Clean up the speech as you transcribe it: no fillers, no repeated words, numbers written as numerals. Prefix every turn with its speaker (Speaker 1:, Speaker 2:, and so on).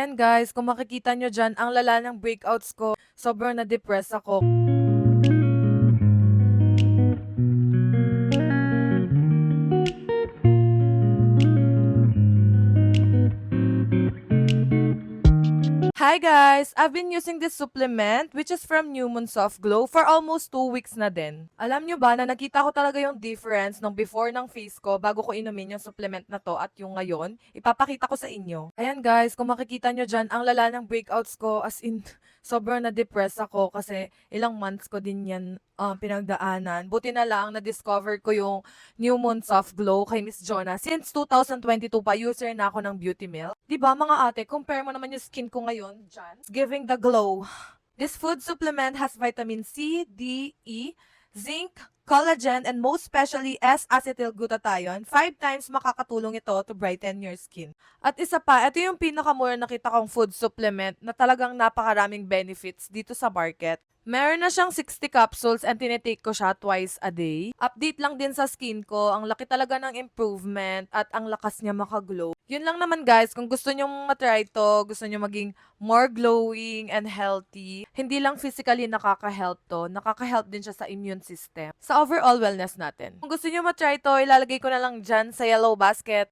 Speaker 1: Ayan guys, kung makikita nyo dyan, ang lala ng breakouts ko. Sobrang na-depress ako. Hi guys! I've been using this supplement which is from New Moon Soft Glow for almost 2 weeks na din. Alam nyo ba na nakita ko talaga yung difference nung before ng face ko bago ko inumin yung supplement na to at yung ngayon, ipapakita ko sa inyo. Ayan guys, kung makikita nyo dyan, ang lala ng breakouts ko as in sobrang na-depress ako kasi ilang months ko din yan pinagdaanan. Buti na lang na-discover ko yung New Moon Soft Glow kay Miss Jonah. Since 2022 pa, user na ako ng Beauty Milk. 'Di ba mga ate, compare mo naman yung skin ko ngayon, dyan. It's giving the glow. This food supplement has vitamin C, D, E, zinc, collagen, and most especially S-acetylglutathione. 5 times makakatulong ito to brighten your skin. At isa pa, ito yung pinakamura nakita kong food supplement na talagang napakaraming benefits dito sa market. Meron na siyang 60 capsules and tinitake ko siya twice a day. Update lang din sa skin ko. Ang laki talaga ng improvement at ang lakas niya makaglow. Yun lang naman guys, kung gusto nyo matry to, gusto nyo maging more glowing and healthy, hindi lang physically nakaka-help to, nakaka-help din siya sa immune system, sa overall wellness natin. Kung gusto nyo matry to, ilalagay ko na lang dyan sa yellow basket